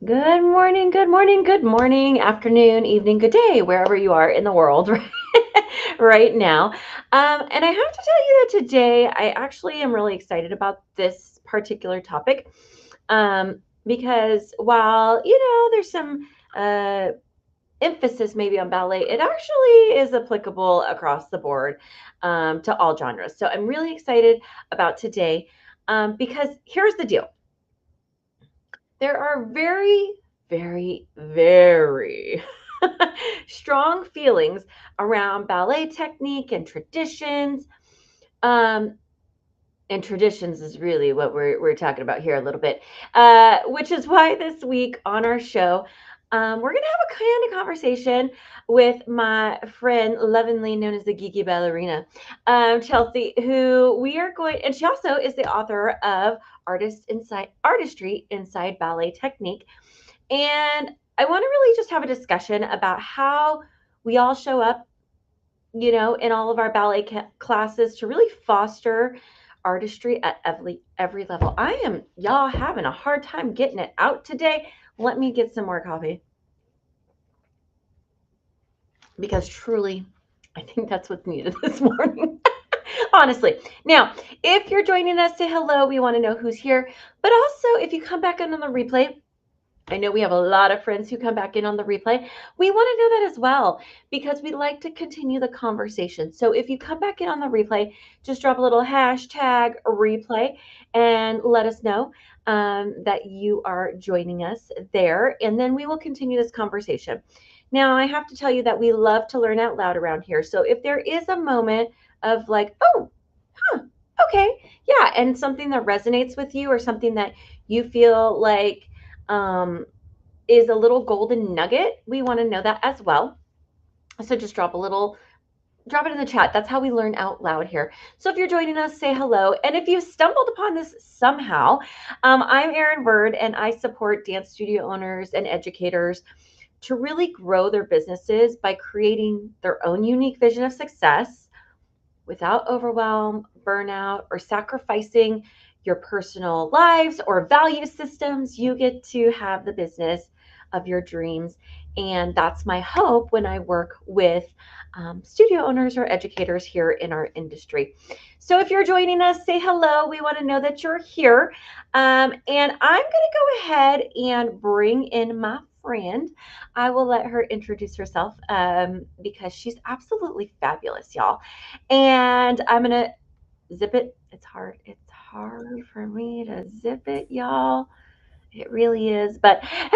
Good morning, good morning, good morning, afternoon, evening, good day, wherever you are in the world right now. And I have to tell you that today I actually am really excited about this particular topic because while, there's some emphasis maybe on ballet, it actually is applicable across the board to all genres. So I'm really excited about today because here's the deal. There are very, very, very strong feelings around ballet technique and traditions. Um, and traditions is really what we're talking about here a little bit, which is why this week on our show, we're going to have a kind of conversation with my friend, lovingly known as the Geeky Ballerina, Chelsea, who we are going, and she also is the author of Artistry Inside Ballet Technique. And I want to really just have a discussion about how we all show up, in all of our ballet classes to really foster artistry at every level. I am y'all having a hard time getting it out today. Let me get some more coffee because truly, I think that's what's needed this morning. Honestly. Now, if you're joining us, say hello. We want to know who's here. But also, if you come back in on the replay, I know we have a lot of friends who come back in on the replay. We want to know that as well because we like to continue the conversation. So if you come back in on the replay, just drop a little hashtag replay and let us know that you are joining us there. And then we will continue this conversation. Now, I have to tell you that we love to learn out loud around here. So if there is a moment of like, oh, huh, okay, yeah, and something that resonates with you or something that you feel like, um, is a little golden nugget. We want to know that as well. So just drop it in the chat. That's how we learn out loud here. So if you're joining us, say hello. And if you stumbled upon this somehow, I'm Erin Burd, and I support dance studio owners and educators to really grow their businesses by creating their own unique vision of success without overwhelm, burnout, or sacrificing your personal lives or value systems. You get to have the business of your dreams. And that's my hope when I work with studio owners or educators here in our industry. So if you're joining us, say hello. We want to know that you're here. And I'm going to go ahead and bring in my friend. I will let her introduce herself because she's absolutely fabulous, y'all. And I'm going to zip it. It's hard. It's hard for me to zip it, y'all. It really is. But hey,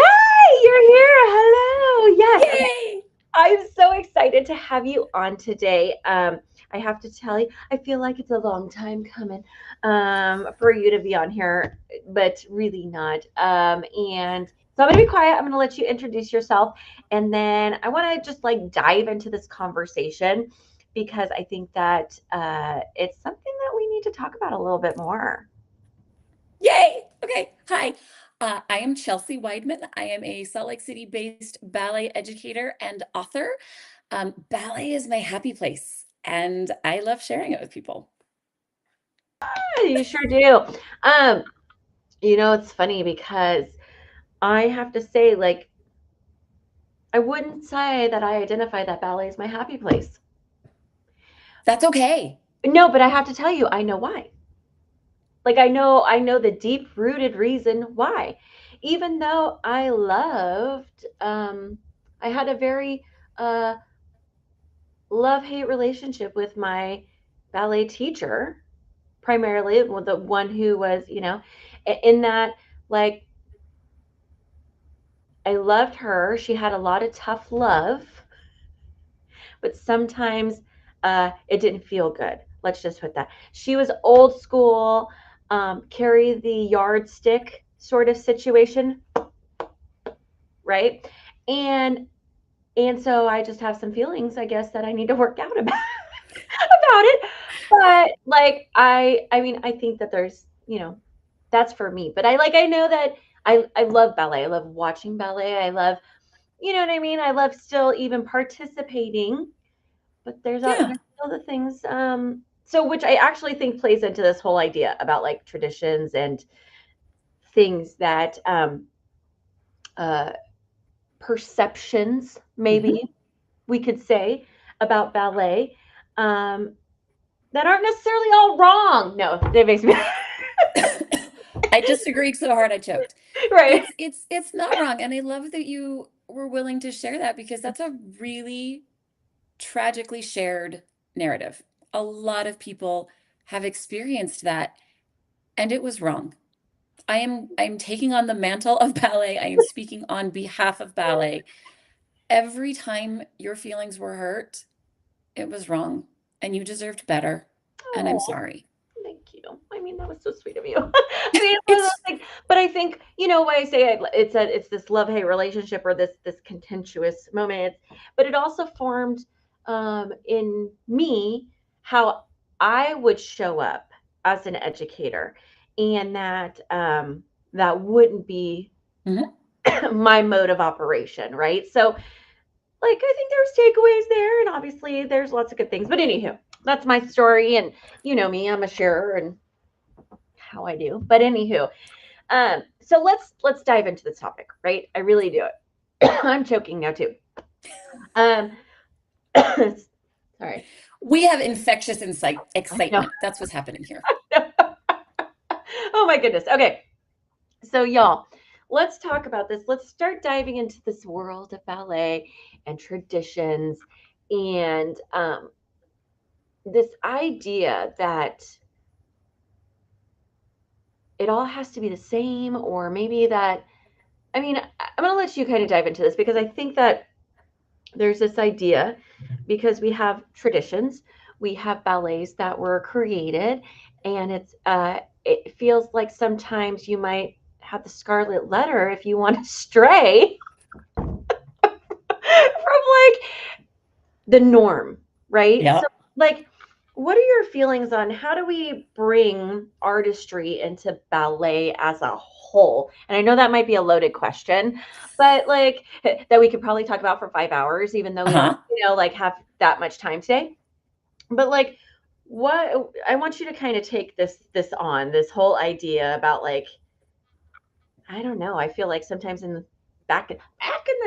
you're here. Hello. Yes. Yay! I'm so excited to have you on today. I have to tell you, I feel like it's a long time coming for you to be on here, but really not. And so I'm going to be quiet. I'm going to let you introduce yourself. And then I want to just like dive into this conversation because I think that it's something that we need to talk about a little bit more. Yay! Okay. Hi. I am Chelsea Weidmann. I am a Salt Lake City based ballet educator and author. Ballet is my happy place, and I love sharing it with people. Yeah, you sure do. Um, it's funny because I have to say, like, I wouldn't say that I identify that ballet as my happy place. That's okay. No, but I have to tell you, I know why. Like I know the deep rooted reason why. Even though I had a very uh love-hate relationship with my ballet teacher, primarily with the one who was, in that, like, I loved her. She had a lot of tough love, but sometimes it didn't feel good. Let's just put that. She was old school, carry the yardstick sort of situation, right? And and so I just have some feelings, I guess, that I need to work out about about it. But like I mean, I think that there's, that's for me. But I know that I love ballet. I love watching ballet. I love, you know what I mean? I love still even participating. But Yeah. there's other things, so which I actually think plays into this whole idea about like traditions and things that uh, perceptions, maybe we could say, about ballet, um, that aren't necessarily all wrong. No, that makes me I disagreed so hard I choked. right. It's not wrong, and I love that you were willing to share that because that's a really tragically shared narrative. A lot of people have experienced that, and it was wrong. I'm taking on the mantle of ballet. I am speaking on behalf of ballet. Every time your feelings were hurt, it was wrong, and you deserved better. And I'm Oh, sorry. thank you. I mean, that was so sweet of you. I mean, it's one of It's those things. But I think why I say it's this love hate relationship or this contentious moment. But it also formed in me how I would show up as an educator, and that wouldn't be Mhm. my mode of operation, right? So like I think there's takeaways there, and obviously there's lots of good things. But anywho, that's my story, and you know me, I'm a sharer and how I do. But anywho, so let's dive into this topic, right? I really do it. I'm choking now too. Um, sorry. We have infectious I know. excitement. That's what's happening here. Oh my goodness. Okay, so y'all, let's talk about this. Let's start diving into this world of ballet and traditions, and this idea that it all has to be the same, or maybe that, I mean, I'm going to let you kind of dive into this because I think that there's this idea because we have traditions, we have ballets that were created, and it feels like sometimes you might have the scarlet letter if you want to stray from like the norm, right? So Yeah. like what are your feelings on how do we bring artistry into ballet as a whole? And I know that might be a loaded question, but like that we could probably talk about for 5 hours, even though we don't, Uh-huh. like have that much time today. But like, what I want you to kind of take this on this whole idea about like, I don't know. I feel like sometimes in the back in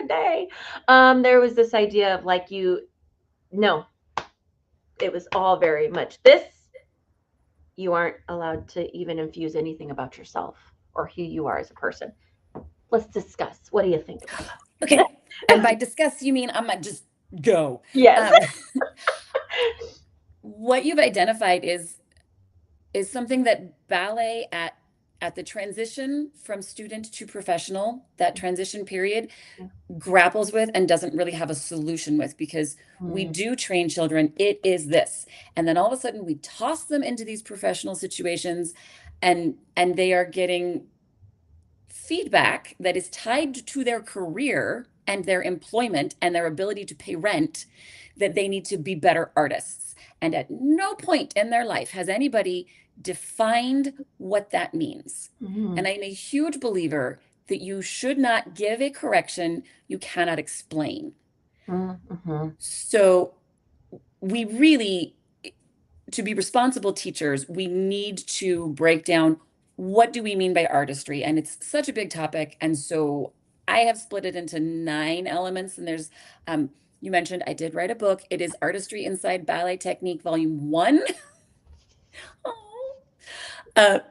the day, there was this idea of like no, it was all very much this. You aren't allowed to even infuse anything about yourself or who you are as a person. Let's discuss. What do you think about Okay. And that? by discuss, you mean I'm gonna just go. Yes. Um, what you've identified is something that ballet at the transition from student to professional, that transition period, grapples with and doesn't really have a solution with because we Mm, do train children, it is this. And then all of a sudden we toss them into these professional situations and they are getting feedback that is tied to their career and their employment and their ability to pay rent that they need to be better artists. And at no point in their life has anybody defined what that means. And mm, I'm a huge believer that you should not give a correction you cannot explain. mm, mhm, So we really, to be responsible teachers, we need to break down what do we mean by artistry? And it's such a big topic. And so I have split it into 9 elements. And there's, you mentioned I did write a book. It is Artistry Inside Ballet Technique, Volume 1.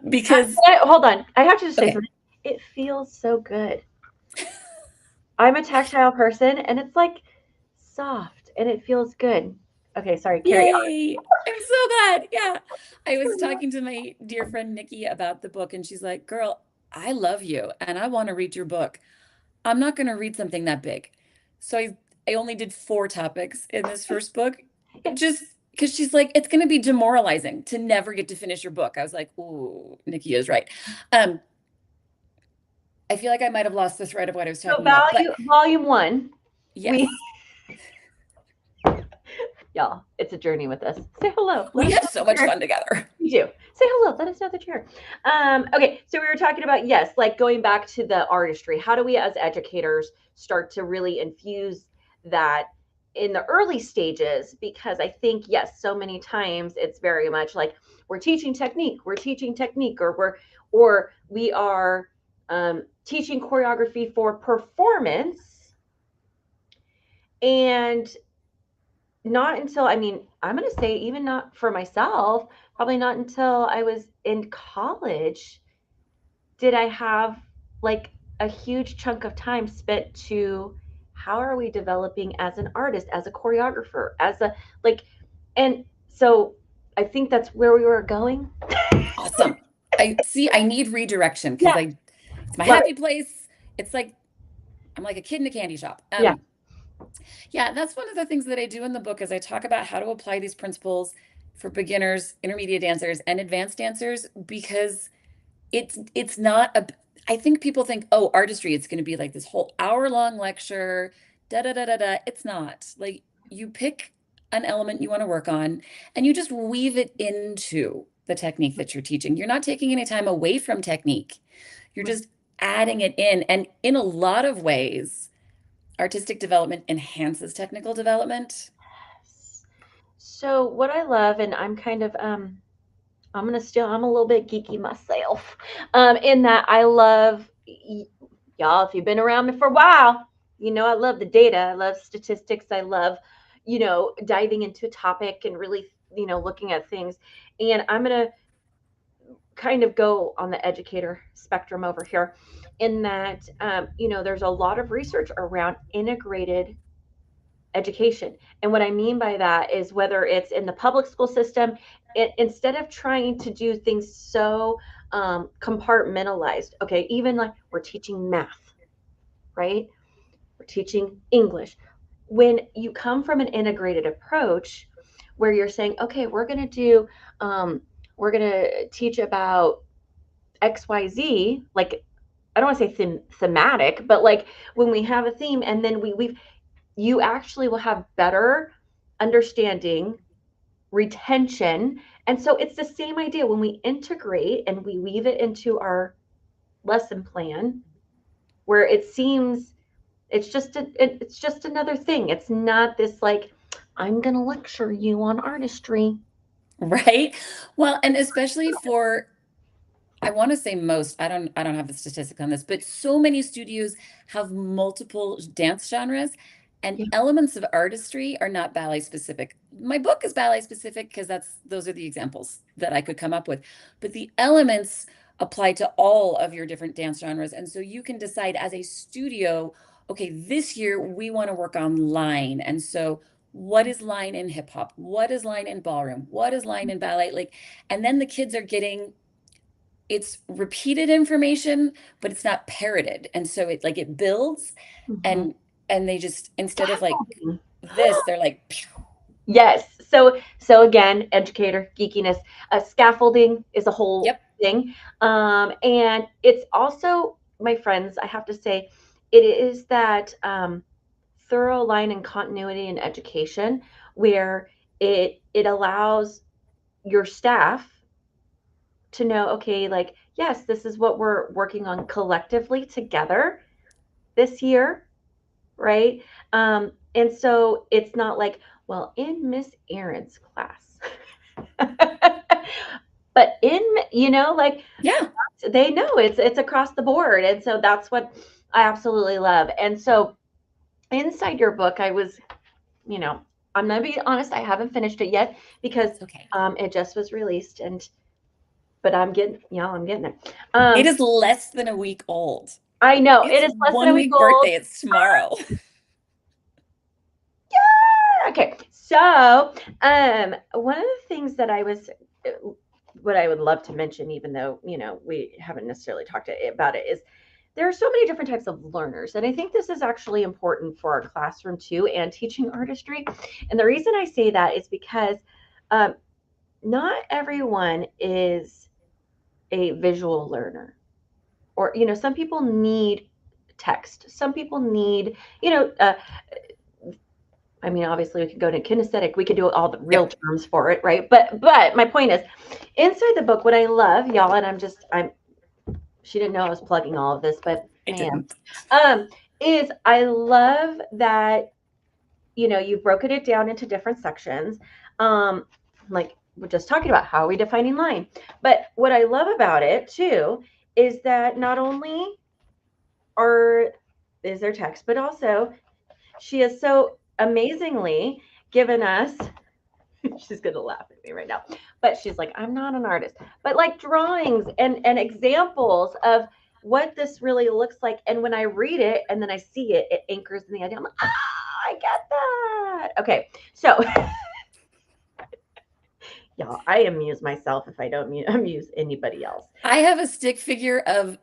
Because, hold on. I have to just say okay, something. It feels so good. I'm a tactile person and it's like soft and it feels good. Okay, sorry, carry yay. I'm so glad. Yeah. I was on. talking to my dear friend Nikki about the book, and she's like, girl, I love you and I want to read your book. I'm not going to read something that big. So I only did 4 topics in this first book, just because she's like, it's going to be demoralizing to never get to finish your book. I was like, ooh, Nikki is right. Um, I feel like I might have lost the thread of what I was So talking about, but volume one, we yes, y'all, it's a journey with us. Say hello. Let we us have know so that much you're fun together. you do. Say hello. Let us know that you're here. Okay, so we were talking about, yes, like going back to the artistry. How do we as educators start to really infuse that in the early stages? Because I think, yes, so many times it's very much like we're teaching technique, or we are teaching choreography for performance. And not until, I mean, I'm going to say even not for myself, probably not until I was in college did I have like a huge chunk of time spent to how are we developing as an artist, as a choreographer, as a like, and so I think that's where we were going. Awesome. I need redirection because Yeah, it's my love happy it. place. It's like I'm like a kid in a candy shop. Yeah. Yeah, that's one of the things that I do in the book is I talk about how to apply these principles for beginners, intermediate dancers, and advanced dancers because it's not a I think people think, oh, artistry, it's going to be like this whole hour-long lecture, da da da da da. It's not. Like you pick an element you want to work on and you just weave it into the technique that you're teaching. You're not taking any time away from technique. You're just adding it in. And in a lot of ways, artistic development enhances technical development. So what I love, and I'm kind of I'm gonna steal. I'm a little bit geeky myself, in that I love y'all. If you've been around me for a while, you know I love the data. I love statistics. I love, diving into a topic and really, looking at things. And I'm gonna kind of go on the educator spectrum over here, in that there's a lot of research around integrated education. And what I mean by that is whether it's in the public school system, instead of trying to do things so compartmentalized, okay, even like we're teaching math, right? We're teaching English. When you come from an integrated approach where you're saying, okay, we're going to teach about XYZ, like, I don't want to say thematic, but like when we have a theme and then we've you actually will have better understanding, retention. And so it's the same idea when we integrate and we weave it into our lesson plan, where it seems it's just another thing. It's not this like I'm going to lecture you on artistry. Right? Well, and especially for I want to say most, I don't have the statistics on this, but so many studios have multiple dance genres and Yeah. elements of artistry are not ballet specific. My book is ballet specific because those are the examples that I could come up with. But the elements apply to all of your different dance genres. And so you can decide as a studio, okay, this year we want to work on line. And so what is line in hip hop? What is line in ballroom? What is line in ballet? Like, and then the kids are getting it's repeated information, but it's not parroted. And so it builds Mhm. and they just instead of like Scaffolding. this, they're like, pew. Yes. So again, educator geekiness. Scaffolding is a whole Yep. thing, and it's also, my friends, I have to say, it is that thorough line and continuity in education where it allows your staff to know, okay, like yes, this is what we're working on collectively together this year, right? And so it's not like, well, in Miss Erin's class, but in, like Yeah. they know it's across the board, and so that's what I absolutely love. And so inside your book, I was, you know, I'm gonna be honest, I haven't finished it yet because That's okay. it just was released, and but I'm getting there. It is less than a week old. I know it It's is less than a one week week old. birthday. It's tomorrow. Okay, so one of the things that what I would love to mention, even though we haven't necessarily talked about it, is there are so many different types of learners, and I think this is actually important for our classroom too, and teaching artistry. And the reason I say that is because um, not everyone is a visual learner, or some people need text, some people need I mean, obviously, we could go to kinesthetic. We could do all the real Yep. terms for it, right? But my point is, inside the book, what I love, y'all, and I'm. She didn't know I was plugging all of this, but I I am. didn't. Um, is I love that you've broken it down into different sections. Like we're just talking about how are we defining line, but what I love about it too is that not only is their text, but also she has so amazingly given us, she's gonna laugh at me right now, but she's like, I'm not an artist, but like drawings and examples of what this really looks like. And when I read it and then I see it, it anchors in the idea. I'm like, I get that. Okay, so y'all, I amuse myself if I don't amuse anybody else. I have a stick figure of,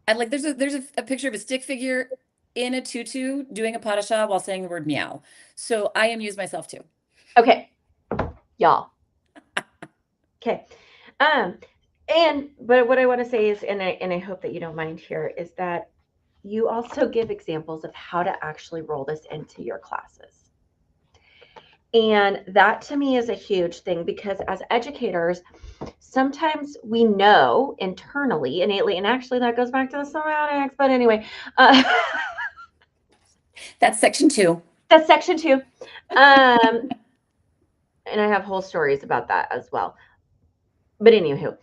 I like, there's a picture of a stick figure in a tutu doing a pas de chat while saying the word meow. So I amuse myself too. Okay, y'all. Okay. But what I want to say is, and I hope that you don't mind here, is that you also give examples of how to actually roll this into your classes. And that to me is a huge thing, because as educators, sometimes we know internally, innately, and actually that goes back to the somatics, but anyway, That's section 2. that's section 2. And I have whole stories about that as well. But anywho,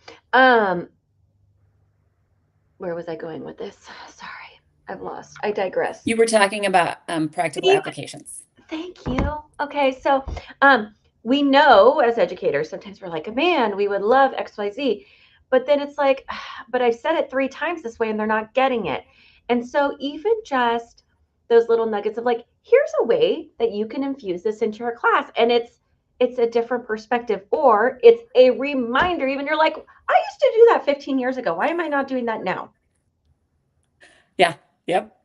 where was I going with this? Sorry, I've lost. I digress. You were talking about practical applications. Thank you. Okay, so we know as educators, sometimes we're like, man, we would love XYZ. But then it's like, but I've said it 3 times this way and they're not getting it. And so even just those little nuggets of like, here's a way that you can infuse this into your class. And it's a different perspective, or it's a reminder. Even you're like, I used to do that 15 years ago. Why am I not doing that now? Yeah. Yep.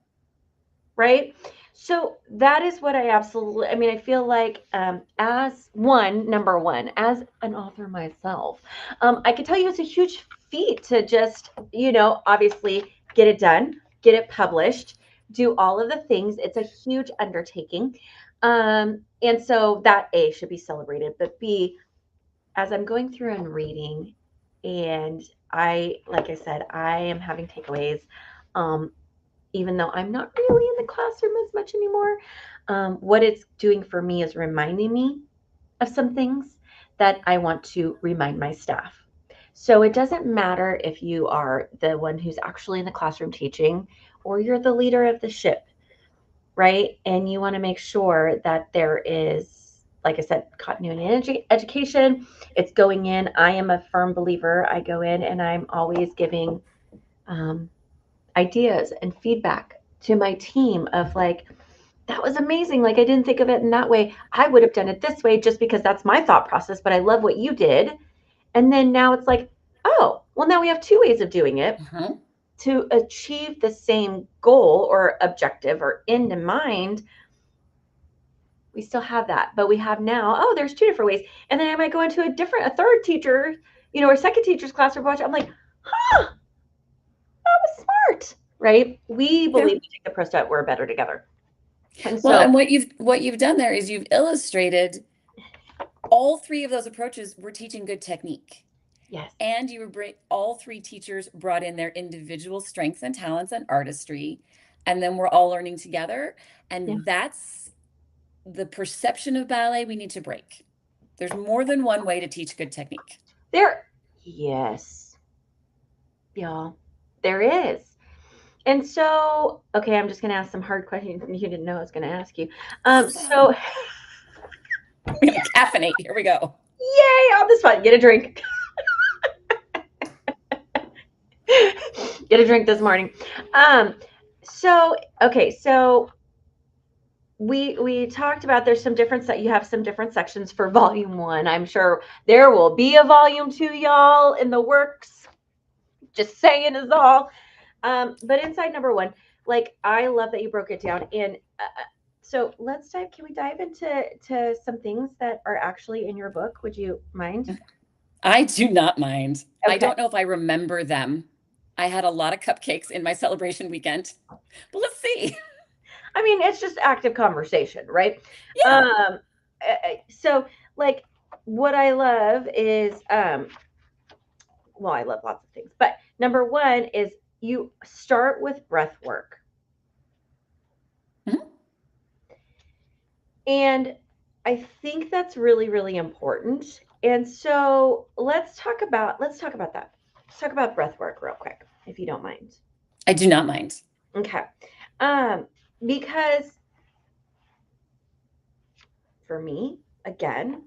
Right. So that is what I absolutely, I mean, I feel like as number one, as an author myself, I can tell you it's a huge feat to just, obviously get it done, get it published, do all of the things. It's a huge undertaking. And so that A should be celebrated, but B, as I'm going through and reading, and like I said, I am having takeaways. Even though I'm not really in the classroom as much anymore, what it's doing for me is reminding me of some things that I want to remind my staff. So it doesn't matter if you are the one who's actually in the classroom teaching, or you're the leader of the ship, right? And you want to make sure that there is, like I said, continuity in education. It's going in. I am a firm believer. I go in and I'm always giving ideas and feedback to my team of like, that was amazing. Like, I didn't think of it in that way. I would have done it this way just because that's my thought process, but I love what you did. And then now it's like, oh, well, now we have 2 ways of doing it to achieve the same goal or objective or end in mind. We still have that, but we have now, oh, there's 2 different ways. And then I might go into a third teacher, or second teacher's class or watch. I'm like, huh, that was smart, right? We believe we take the pro step, we're better together. And so, well, and what you've done there is you've illustrated all 3 of those approaches were teaching good technique. yes. And all 3 teachers brought in their individual strengths and talents and artistry, and then we're all learning together. And that's the perception of ballet we need to break. There's more than one way to teach good technique. Yes. Y'all, there is. And so, okay, I'm just going to ask some hard questions you didn't know I was going to ask you. So, we have caffeinate. Here we go. Yay, on the spot. Get a drink. Get a drink this morning. So we talked about there's some different you have some different sections for volume 1. I'm sure there will be a volume 2, y'all, in the works. Just saying is all. But inside number 1, like, I love that you broke it down. And so can we dive into some things that are actually in your book? Would you mind? I do not mind. Okay. I don't know if I remember them. I had a lot of cupcakes in my celebration weekend, but let's see. I mean, it's just active conversation, right? Yeah. So like, what I love is, well, I love lots of things, but number 1 is you start with breath work. And I think that's really, really important. And so let's talk about that. Let's talk about breath work real quick, if you don't mind. I do not mind. Okay. Um, because for me, again,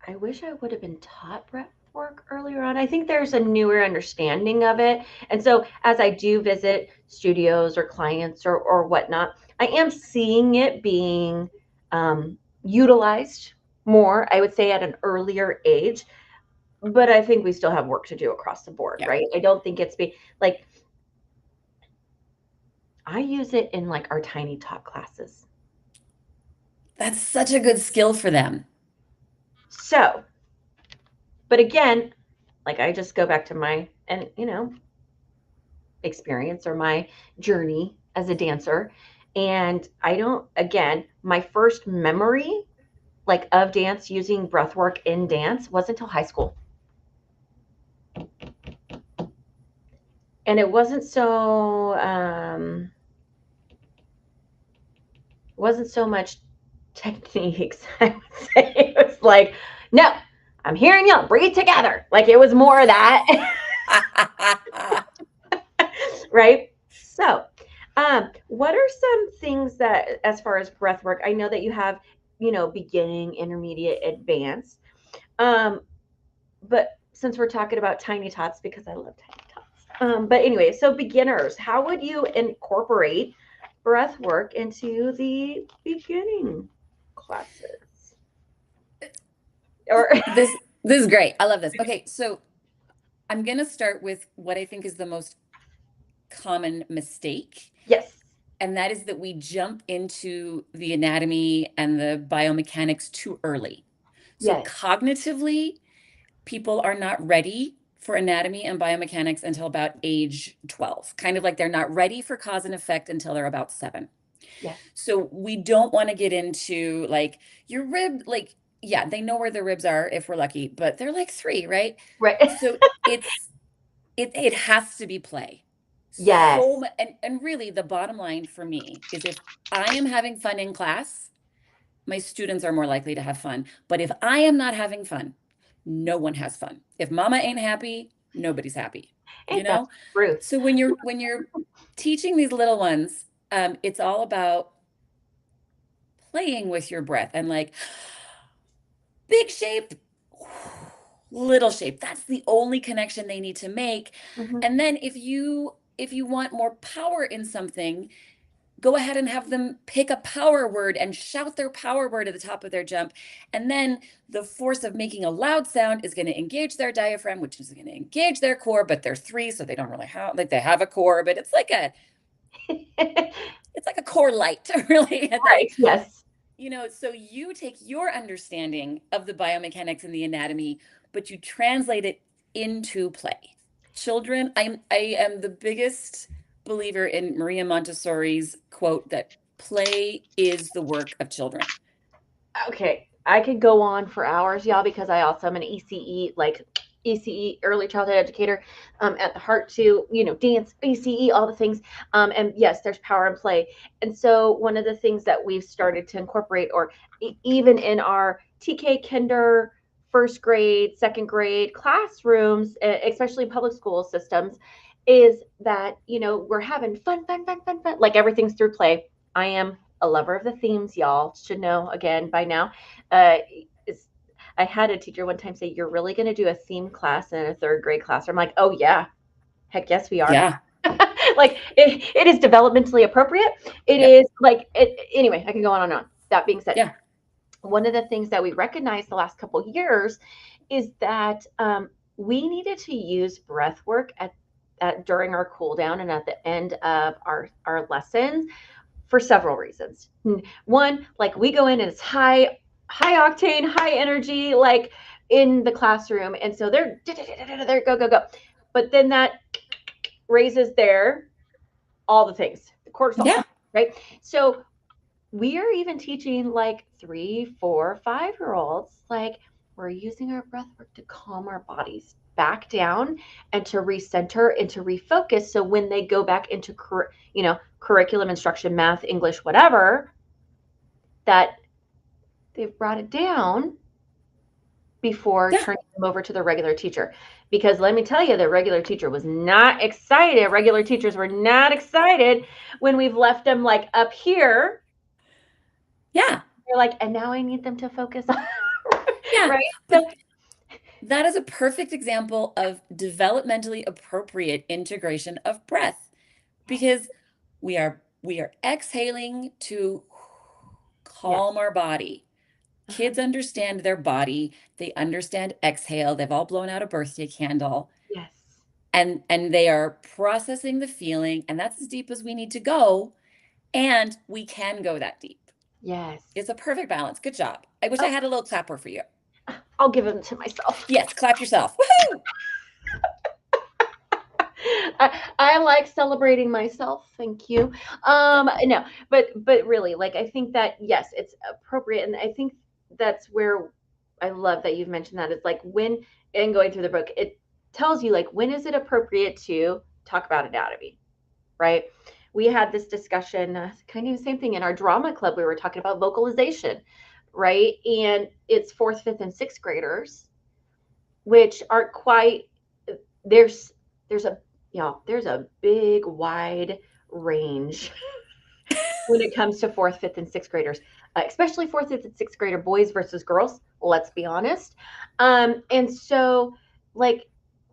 I wish I would have been taught breath work earlier on. I think there's a newer understanding of it. And so as I do visit studios or clients or whatnot, I am seeing it being utilized more, I would say at an earlier age. But I think we still have work to do across the board, Yeah. right? I don't think it's be like I use it in like our tiny talk classes. That's such a good skill for them. So, but again, like I just go back to my and experience or my journey as a dancer. And I don't, again, my first memory like of dance using breath work in dance wasn't until high school. And it wasn't so much techniques. I would say it was like, no, I'm hearing you breathe together. Like it was more of that. Right? So, what are some things that, as far as breath work, I know that you have, beginning, intermediate, advanced. Um, but since we're talking about tiny tots, because I love tiny tots. But anyway, so beginners, how would you incorporate breath work into the beginning classes? Or This is great. I love this. Okay, so I'm gonna start with what I think is the most common mistake, yes, and that is that we jump into the anatomy and the biomechanics too early. So yes, cognitively, people are not ready for anatomy and biomechanics until about age 12. Kind of like they're not ready for cause and effect until they're about 7. yes, So we don't want to get into like your rib, like, yeah, they know where their ribs are if we're lucky, but they're like 3, right? right. So it has to be play. Yes. And really the bottom line for me is if I am having fun in class, my students are more likely to have fun. But if I am not having fun, no one has fun. If mama ain't happy, nobody's happy, you Ain't that know? the truth? So when you're teaching these little ones, it's all about playing with your breath and like big shape, little shape. That's the only connection they need to make. Mhm. And then if you want more power in something, go ahead and have them pick a power word and shout their power word at the top of their jump. And then the force of making a loud sound is going to engage their diaphragm, which is going to engage their core, but they're 3, so they don't really have, like, they have a core, but it's like a core light, really. And Right. like, Yes. so you take your understanding of the biomechanics and the anatomy, but you translate it into play. Children, I am the biggest believer in Maria Montessori's quote that play is the work of children. Okay, I could go on for hours, y'all, because I also am an ECE, like ECE, early childhood educator, at the heart too. Dance, ECE, all the things. And yes, there's power in play. And so one of the things that we've started to incorporate, or even in our TK Kinder, first grade, second grade classrooms, especially public school systems, is that we're having fun, fun, fun, fun, fun. Like everything's through play. I am a lover of the themes, y'all should know again by now. Uh, I had a teacher one time say, "You're really going to do a theme class in a third grade class?" I'm like, "Oh yeah, heck yes we are." Yeah. Like it is developmentally appropriate. It Yep. is like anyway. I can go on and on. That being said, Yeah. one of the things that we recognized the last couple of years is that we needed to use breath work during our cool down and at the end of our lessons for several reasons. One, like we go in and it's high octane, high energy, like in the classroom, and so they're go go go, but then that raises their all the things, the cortisol, Yeah. right? So we are even teaching like 3, 4, 5 year olds, like we're using our breath work to calm our bodies back down and to recenter and to refocus. So when they go back into, curriculum instruction, math, English, whatever, that they've brought it down before Yeah. turning them over to the regular teacher. Because let me tell you, the regular teacher was not excited. Regular teachers were not excited when we've left them like up here. Yeah. They're like, and now I need them to focus on, Yeah. right? So, But that is a perfect example of developmentally appropriate integration of breath, because we are exhaling to yes. calm our body. Uh-huh. Kids understand their body. They understand exhale. They've all blown out a birthday candle, Yes. and they are processing the feeling, and that's as deep as we need to go, and we can go that deep. Yes. It's a perfect balance. Good job. I wish I Oh, had a little clapper for you. I'll give them to myself. Yes, clap yourself. Woohoo! I like celebrating myself. Thank you. No, but really, like I think that yes, it's appropriate, and I think that's where I love that you've mentioned that. It's like when and going through the book, it tells you like when is it appropriate to talk about anatomy, right? We had this discussion, kind of the same thing in our drama club. We were talking about vocalization, right? And it's fourth, fifth, and sixth graders, which aren't quite there's there's a there's a big wide range when it comes to fourth, fifth, and sixth graders, especially fourth, fifth, and sixth grader boys versus girls. Let's be honest. And so, like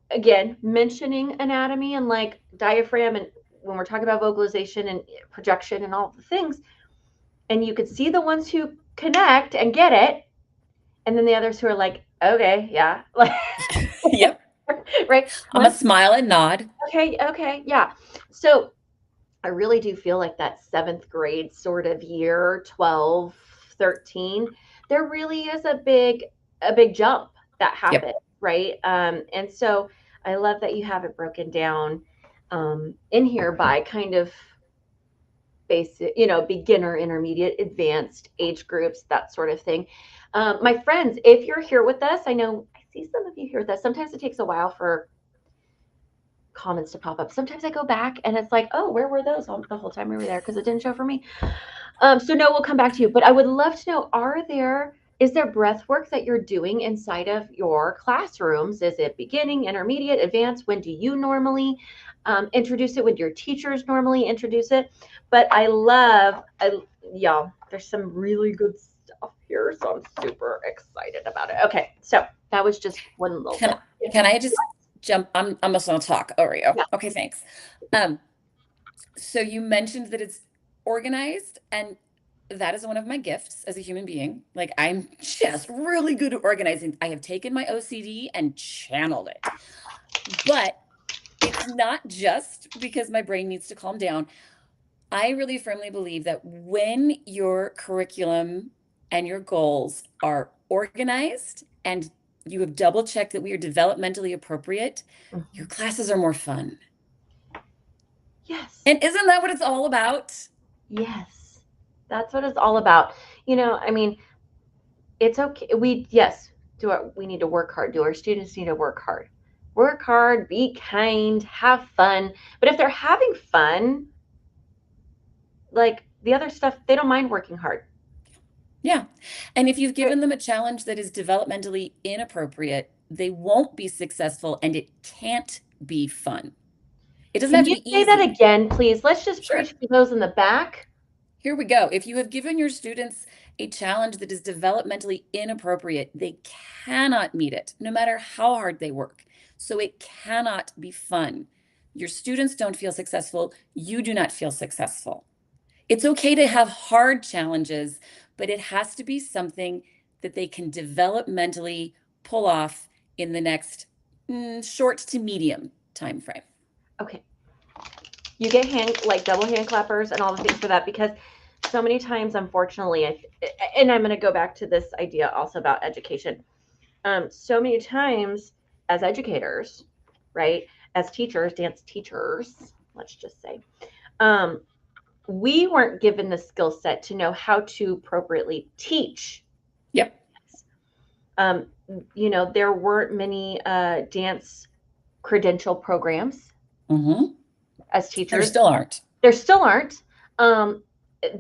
again, mentioning anatomy and like diaphragm, and when we're talking about vocalization and projection and all the things, and you could see the ones who connect and get it, and then the others who are like, okay, yeah, like Yep. right. I'm gonna smile and nod. Okay, okay, yeah. So I really do feel like that seventh grade sort of year, 12, 13, there really is a big jump that Yep. happened, right? And so I love that you have it broken down in here by kind of basic, beginner, intermediate, advanced age groups, that sort of thing. My friends, if you're here with us, I know I see some of you here with us. Sometimes it takes a while for comments to pop up. Sometimes I go back and it's like, oh, where were those the whole time we were there? Because it didn't show for me. So no, we'll come back to you. But I would love to know, is there breath work that you're doing inside of your classrooms? Is it beginning, intermediate, advanced? When do you normally introduce it? Would your teachers normally introduce it? But y'all, there's some really good stuff here. So I'm super excited about it. Okay, so that was just one little Can bit. can I just jump? I'm just gonna talk, Oreo. Yeah. Okay, thanks. Um, so you mentioned that it's organized, and that is one of my gifts as a human being. Like, I'm just really good at organizing. I have taken my OCD and channeled it. But it's not just because my brain needs to calm down. I really firmly believe that when your curriculum and your goals are organized and you have double checked that we are developmentally appropriate, your Mhm. classes are more fun. Yes. And isn't that what it's all about? Yes. That's what it's all about. I mean, it's okay. We need to work hard. Do our students need to work hard? Work hard, be kind, have fun. But if they're having fun, like the other stuff, they don't mind working hard. Yeah. And if you've given them a challenge that is developmentally inappropriate, they won't be successful and it can't be fun. It doesn't Can have to you be say that easy. again, please? Let's just Sure. preach to those in the back. Here we go. If you have given your students a challenge that is developmentally inappropriate, they cannot meet it, no matter how hard they work. So it cannot be fun. Your students don't feel successful. You do not feel successful. It's okay to have hard challenges, but it has to be something that they can developmentally pull off in the next short to medium time frame. Okay. You get double hand clappers and all the things for that because so many times, unfortunately, and I'm going to go back to this idea also about education. So many times as educators, right, as teachers, dance teachers, let's just say, we weren't given the skill set to know how to appropriately teach. Yep. There weren't many dance credential programs Mm-hmm. as There teachers. still aren't. There still aren't.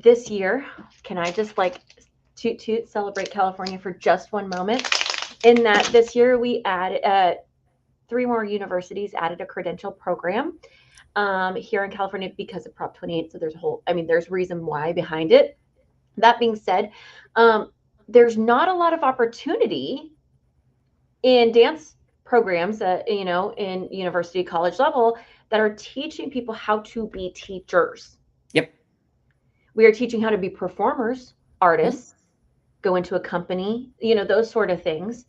This year, can I just like toot celebrate California for just one moment? In that this year we added 3 more universities added a credential program here in California because of Prop 28. So there's a whole, I mean, there's reason why behind it. That being said, there's not a lot of opportunity in dance programs that, you know, in university, college level that are teaching people how to be teachers. Yep. We are teaching how to be performers, artists, go into a company, you know, those sort of things.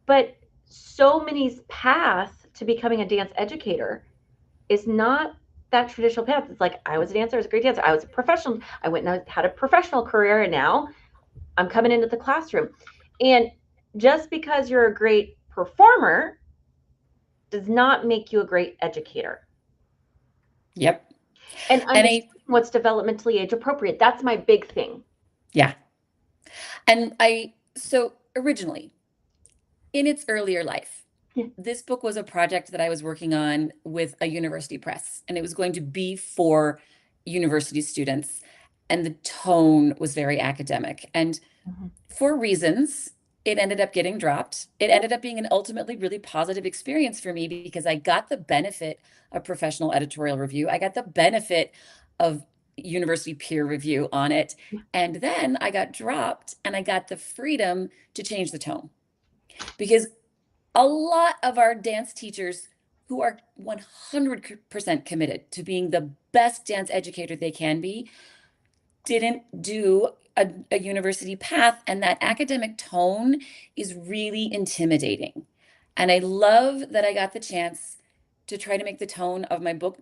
But so many's path to becoming a dance educator is not that traditional path. It's like, I was a dancer, I was a great dancer, I was a professional, I went and had a professional career, and now I'm coming into the classroom. And just because you're a great performer does not make you a great educator. Yep. And understanding what's developmentally age appropriate. That's my big thing. Yeah. And so originally, in its earlier life, this book was a project that I was working on with a university press, and it was going to be for university students. And the tone was very academic. And for reasons, it ended up getting dropped. It ended up being an ultimately really positive experience for me because I got the benefit of professional editorial review. I got the benefit of university peer review on it. And then I got dropped and I got the freedom to change the tone. Because a lot of our dance teachers who are 100% committed to being the best dance educator they can be didn't do a university path, and that academic tone is really intimidating. And I love that I got the chance to try to make the tone of my book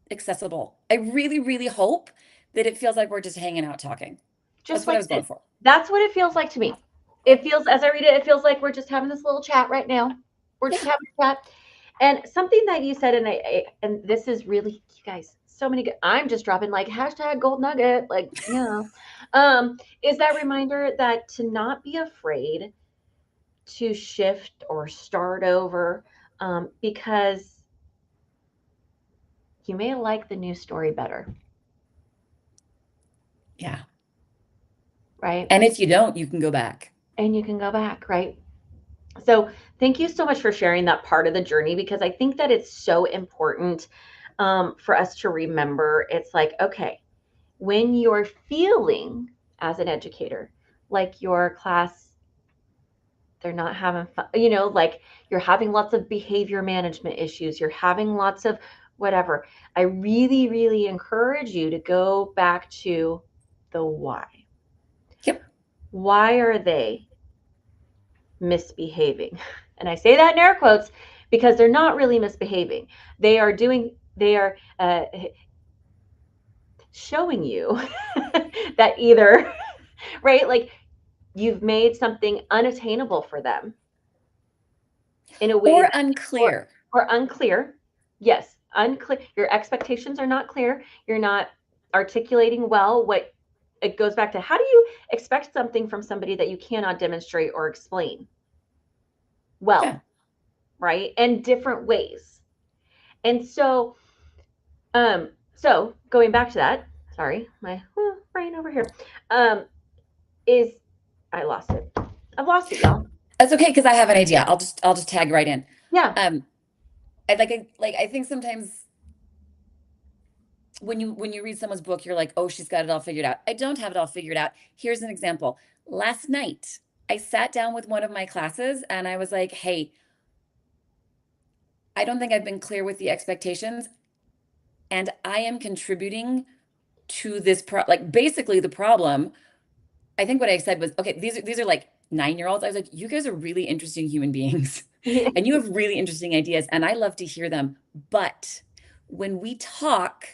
accessible. I really, really hope that it feels like we're just hanging out talking. Just That's what like I was going for. That's what it feels like to me. It feels, as I read it, it feels like we're just having this little chat right now. We're just having a chat. And something that you said, and this is really, you guys, so many good, I'm just dropping like hashtag gold nugget, like, yeah. Is that reminder that to not be afraid to shift or start over, because you may like the new story better. Yeah. Right. And if you don't, you can go back. And you can go back, right? So thank you so much for sharing that part of the journey, because I think that it's so important for us to remember. It's like, okay, when you're feeling as an educator, like your class, they're not having fun, you know, like you're having lots of behavior management issues, you're having lots of whatever. I really, really encourage you to go back to the why. Yep. Why are they misbehaving? And I say that in air quotes because they're not really misbehaving. They are showing you that either, right, like you've made something unattainable for them in a way or unclear. Or unclear. Yes, unclear. Your expectations are not clear. You're not articulating well what it goes back to. How do you expect something from somebody that you cannot demonstrate or explain well? Yeah. Right? And different ways. And so going back to that, sorry, my brain over here, is I lost it. I've lost it, y'all. That's okay, because I have an idea. I'll just tag right in. Yeah. I think sometimes when you read someone's book, you're like, oh, she's got it all figured out. I don't have it all figured out. Here's an example. Last night, I sat down with one of my classes and I was like, hey, I don't think I've been clear with the expectations, and I am contributing to this basically the problem. I think what I said was, okay, these are like 9-year-olds. I was like, you guys are really interesting human beings and you have really interesting ideas and I love to hear them. But when we talk,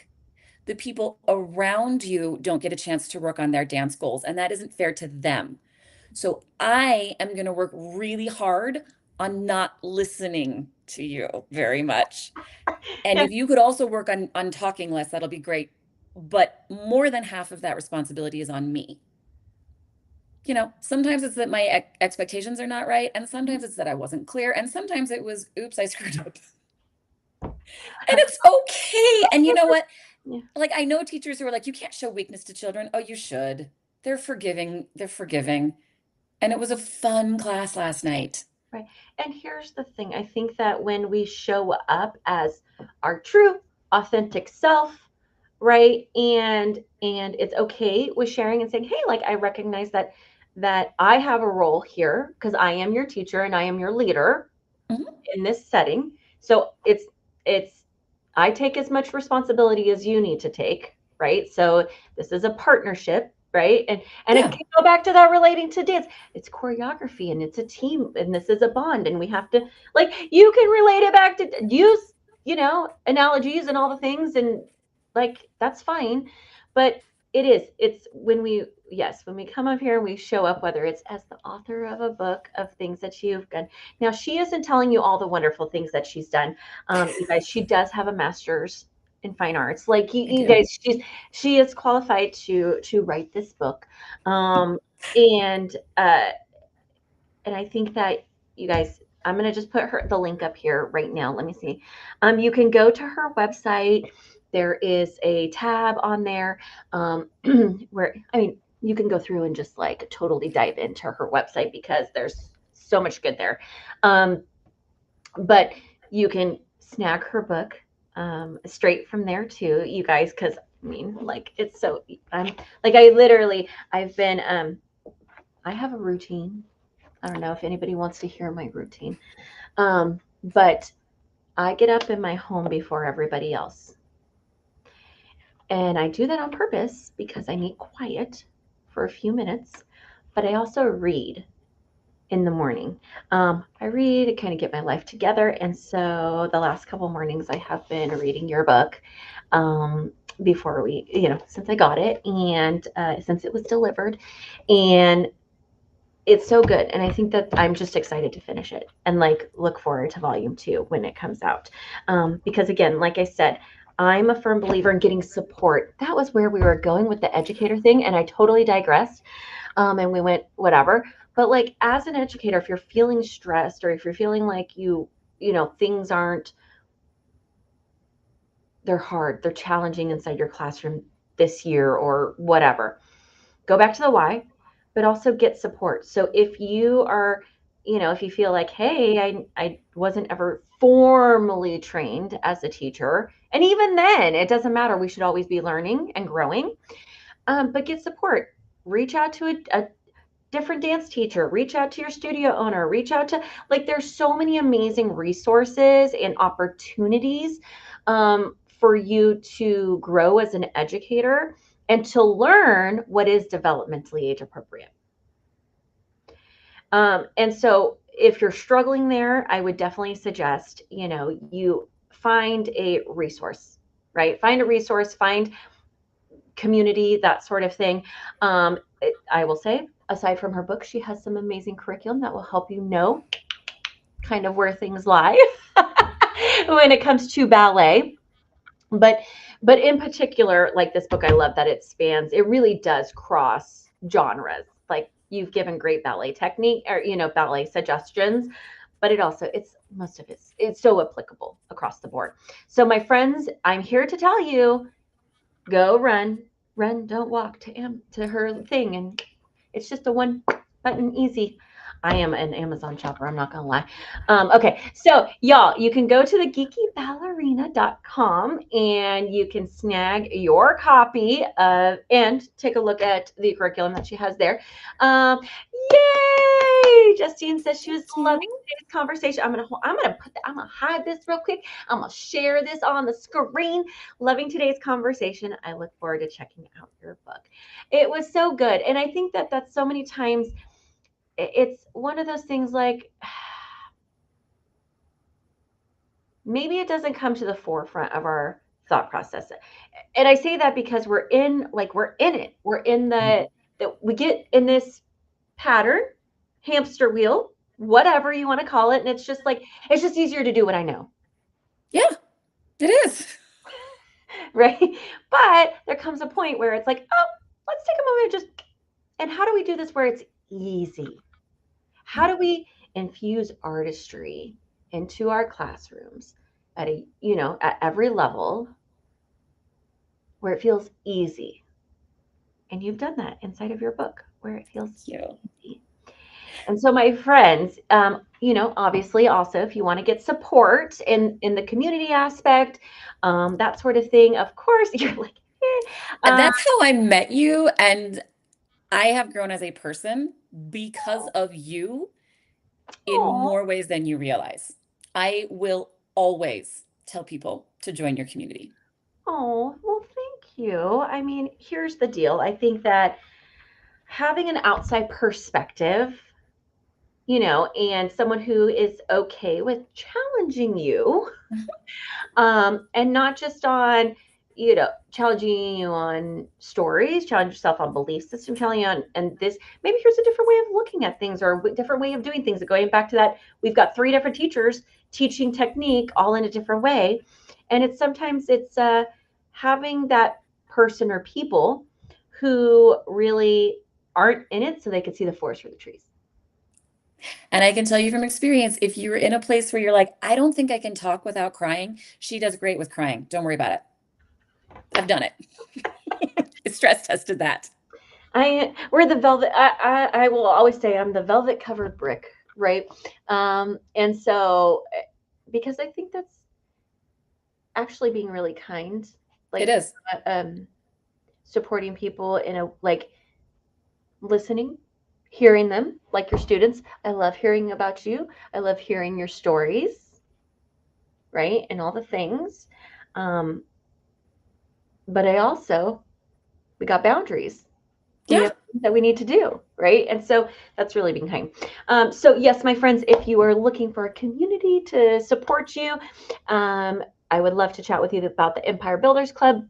the people around you don't get a chance to work on their dance goals, and that isn't fair to them. So I am going to work really hard on not listening to you very much. And if you could also work on talking less, that'll be great. But more than half of that responsibility is on me. You know, sometimes it's that my expectations are not right, and sometimes it's that I wasn't clear, and sometimes it was, oops, I screwed up. And it's okay. And you know what? Yeah. Like, I know teachers who are like, you can't show weakness to children. Oh, you should. They're forgiving. They're forgiving. And it was a fun class last night. Right. And here's the thing. I think that when we show up as our true, authentic self, right? And it's okay with sharing and saying, "Hey, like I recognize that I have a role here because I am your teacher and I am your leader Mhm. in this setting. So it's I take as much responsibility as you need to take, right? So this is a partnership, right? And it Yeah. can go back to that relating to dance. It's choreography and it's a team and this is a bond and we have to like you can relate it back to use, analogies and all the things and like that's fine. But it's when we yes, when we come up here and we show up, whether it's as the author of a book of things that you've done. Now, she isn't telling you all the wonderful things that she's done. You guys, she does have a master's in fine arts. Like I you do. guys, she is qualified to write this book. Um, and uh, and I think that you guys, I'm gonna just put the link up here right now. Let me see. You can go to her website. There is a tab on there where I mean you can go through and just like totally dive into her website because there's so much good there. Um, but you can snag her book straight from there too, you guys, because I mean, like it's so I'm like I've been I have a routine. I don't know if anybody wants to hear my routine. But I get up in my home before everybody else. And I do that on purpose because I need quiet for a few minutes. But I also read in the morning. I read to kind of get my life together. And so the last couple mornings, I have been reading your book before since I got it and since it was delivered. And it's so good. And I think that I'm just excited to finish it and like look forward to volume two when it comes out. Because again, like I said, I'm a firm believer in getting support. That was where we were going with the educator thing. And I totally digressed and we went whatever. But like as an educator, if you're feeling stressed or if you're feeling like things aren't, they're hard, they're challenging inside your classroom this year or whatever, go back to the why, but also get support. So if you are, if you feel like, hey, I wasn't ever formally trained as a teacher, and even then, it doesn't matter. We should always be learning and growing, but get support. Reach out to a different dance teacher, reach out to your studio owner, reach out to like there's so many amazing resources and opportunities for you to grow as an educator and to learn what is developmentally age appropriate. And so if you're struggling there, I would definitely suggest, you find a resource, right? Find a resource, find community, that sort of thing. I will say, aside from her book, she has some amazing curriculum that will help you know kind of where things lie when it comes to ballet. But but in particular, like this book, I love that it spans. It really does cross genres. Like you've given great ballet technique or ballet suggestions, but it's most of it's so applicable across the board. So my friends, I'm here to tell you, go run, don't walk to her thing, and it's just a one button easy. I am an Amazon shopper, I'm not gonna lie. Okay, so y'all, you can go to the geekyballerina.com and you can snag your copy of and take a look at the curriculum that she has there. Um, Yay! Justine says she was Thank loving you. today's conversation. I'm gonna hide this real quick. I'm gonna share this on the screen. Loving today's conversation. I look forward to checking out your book. It was so good. And I think that that's so many times it's one of those things like maybe it doesn't come to the forefront of our thought process. And I say that because we're in it. We're in that we get in this pattern, hamster wheel, whatever you want to call it. And it's just easier to do what I know. Yeah, it is. Right. But there comes a point where it's like, oh, let's take a moment and and how do we do this where it's easy? How do we infuse artistry into our classrooms at every level where it feels easy? And you've done that inside of your book where it feels Thank you. easy. And so my friends, obviously also if you want to get support in the community aspect, that sort of thing, of course, you're like, That's how I met you, and I have grown as a person because of you in oh, more ways than you realize. I will always tell people to join your community. oh, well, thank you. I mean, here's the deal. I think that having an outside perspective, and someone who is okay with challenging you, and not just on, challenging you on stories, challenge yourself on belief system, challenging you on, and this, maybe here's a different way of looking at things or a different way of doing things. Going back to that, we've got 3 different teachers teaching technique all in a different way. And it's having that person or people who really aren't in it so they can see the forest for the trees. And I can tell you from experience, if you're in a place where you're like, I don't think I can talk without crying, she does great with crying. Don't worry about it. I've done it. It's stress tested that. We're the velvet. I will always say I'm the velvet covered brick, right? And so because I think that's actually being really kind, It like is. supporting people in a like listening, hearing them, like your students. I love hearing about you. I love hearing your stories, right, and all the things. Um, but I also we got boundaries. We Yeah. have things that we need to do, right? And so that's really being kind. So yes, my friends, if you are looking for a community to support you, I would love to chat with you about the Empire Builders Club,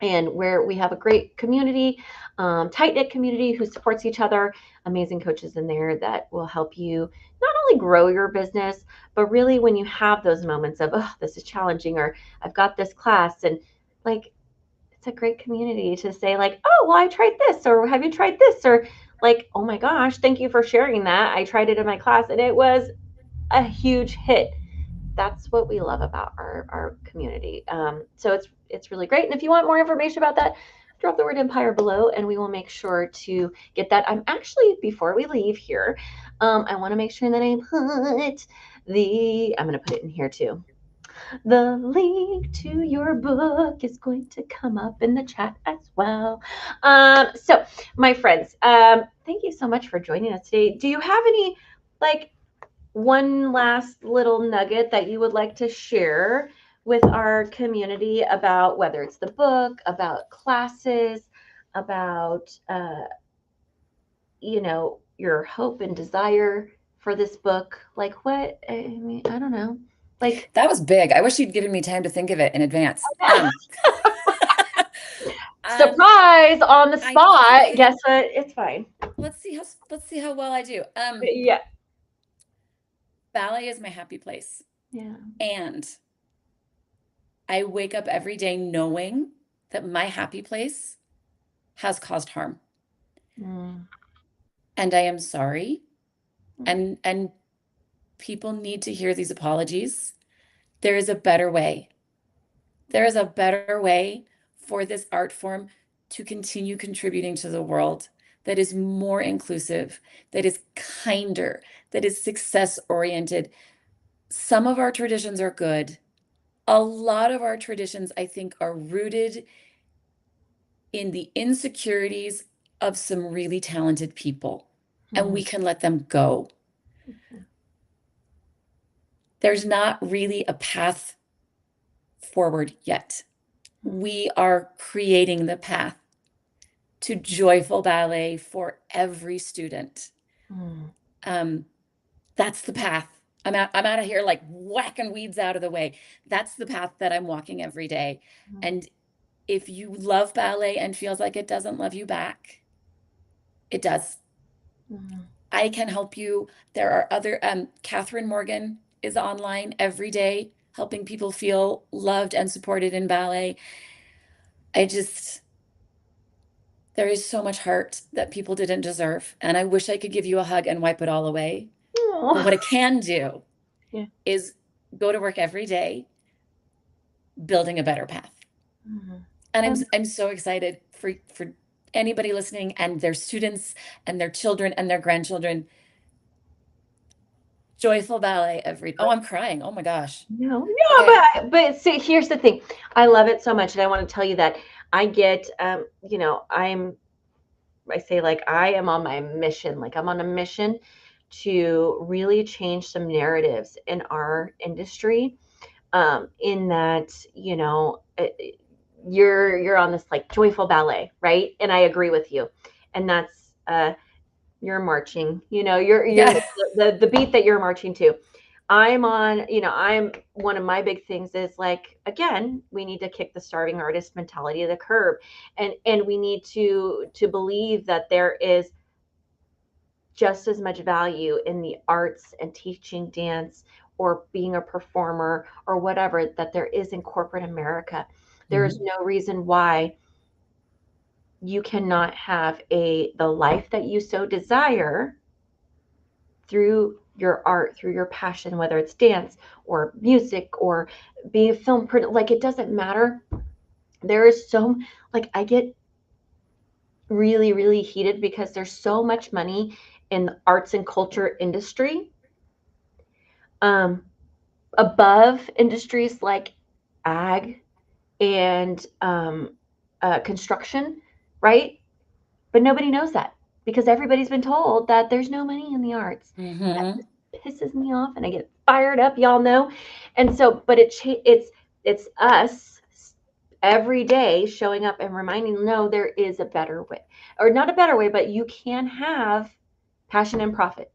and where we have a great community, tight knit community who supports each other, amazing coaches in there that will help you not only grow your business, but really when you have those moments of, oh, this is challenging, or I've got this class, and like, it's a great community to say like, oh, well, I tried this, or have you tried this, or like, oh my gosh, thank you for sharing that. I tried it in my class and it was a huge hit. That's what we love about our community. So it's really great. And if you want more information about that, drop the word empire below and we will make sure to get that. I'm actually, before we leave here, I want to make sure that I'm going to put it in here too. The link to your book is going to come up in the chat as well. So, my friends, thank you so much for joining us today. Do you have any, like, one last little nugget that you would like to share with our community about whether it's the book, about classes, about, your hope and desire for this book? Like, what? I mean, I don't know. Like, That was big. I wish you'd given me time to think of it in advance. Um, surprise on the I spot. think Guess what? It's fine. let's see how well I do. Yeah. Ballet is my happy place. Yeah. And I wake up every day knowing that my happy place has caused harm. Mm. And I am sorry. Mm. And people need to hear these apologies. There is a better way. There is a better way for this art form to continue contributing to the world that is more inclusive, that is kinder, that is success oriented. Some of our traditions are good. A lot of our traditions, I think, are rooted in the insecurities of some really talented people, and we can let them go. There's not really a path forward yet. We are creating the path to joyful ballet for every student. Mm. Um, that's the path. I'm out of here like whacking weeds out of the way. That's the path that I'm walking every day. Mm. And if you love ballet and feels like it doesn't love you back, it does. Mm. I can help you. There are other, Catherine Morgan is online every day helping people feel loved and supported in ballet. I just, there is so much hurt that people didn't deserve. And I wish I could give you a hug and wipe it all away. But Oh. what I can do Yeah. is go to work every day building a better path. Mm. And I'm Um, I'm so excited for anybody listening and their students and their children and their grandchildren. Joyful ballet oh, I'm crying. Oh my gosh. No, Okay. but see, here's the thing. I love it so much, and I want to tell you that I get, I say like I am on my mission. Like I'm on a mission to really change some narratives in our industry. In that, you're on this like joyful ballet, right? And I agree with you. And that's you're marching. You're Yeah. the beat that you're marching to. I'm on, I'm one of my big things is like, again, we need to kick the starving artist mentality to the curb. And we need to believe that there is just as much value in the arts and teaching dance or being a performer or whatever that there is in corporate America. There is Mhm. no reason why you cannot have the life that you so desire through your art, through your passion, whether it's dance or music or be a film like it doesn't matter. There is so like I get really, really heated because there's so much money in the arts and culture industry, um, above industries like ag and construction, right? But nobody knows that because everybody's been told that there's no money in the arts. That Mhm. just pisses me off, and I get fired up. Y'all know, and so, but it's us every day showing up and reminding, no, there is a better way, or not a better way, but you can have passion and profit.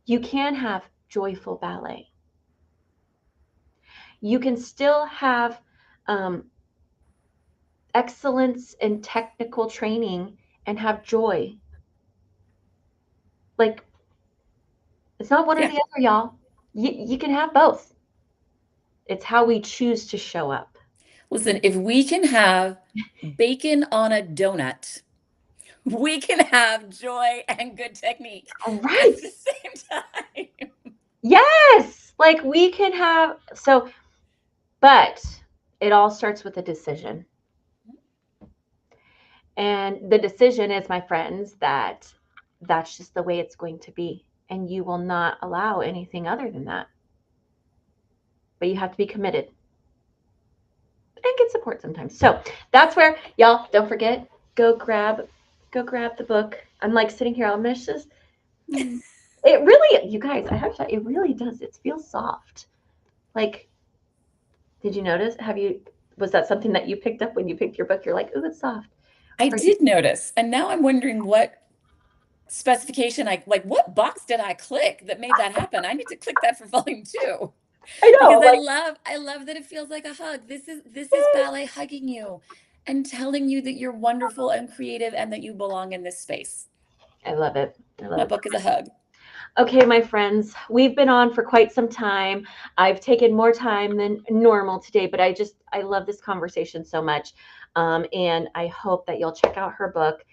You can have joyful ballet. You can still have um, excellence in technical training and have joy. Like it's not one or Yeah. the other, y'all. You can have both. It's how we choose to show up. Listen, if we can have bacon on a donut, we can have joy and good technique All at right. the same time. Yes. Like we can have so, but it all starts with a decision. And the decision is, my friends, that that's just the way it's going to be. And you will not allow anything other than that. But you have to be committed and get support sometimes. So that's where y'all don't forget, go grab the book. I'm like sitting here, I'm just it really, you guys, I have to, it really does. It feels soft. Like, did you notice? Was that something that you picked up when you picked your book? You're like, ooh, it's soft. I Or you, did notice, and now I'm wondering what specification like what box did I click that made that happen? I need to click that for volume 2 I know, because like, I love that it feels like a hug. This is yes, ballet hugging you and telling you that you're wonderful and creative and that you belong in this space. I love it. I love My it. book is a hug. Okay, my friends, we've been on for quite some time. I've taken more time than normal today, but I love this conversation so much. And I hope that you'll check out her book.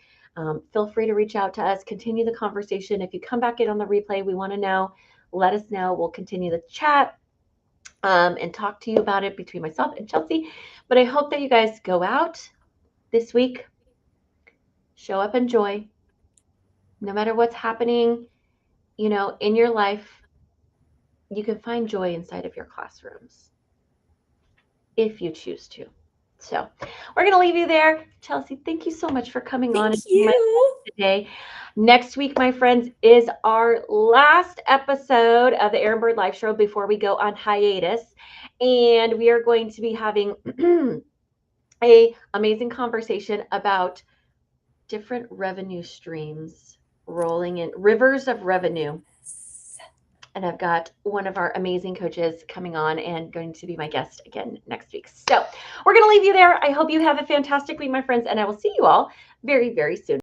Feel free to reach out to us, continue the conversation. If you come back in on the replay, we want to know, let us know. We'll continue the chat and talk to you about it between myself and Chelsea. But I hope that you guys go out this week, show up in joy, no matter what's happening, in your life. You can find joy inside of your classrooms if you choose to. So we're going to leave you there. Chelsea, thank you so much for coming on Thank and being my you. guest today. Next week, my friends, is our last episode of the Erin Burd Live Show before we go on hiatus. And we are going to be having a amazing conversation about different revenue streams rolling in, rivers of revenue. And I've got one of our amazing coaches coming on and going to be my guest again next week. So we're going to leave you there. I hope you have a fantastic week, my friends, and I will see you all very, very soon.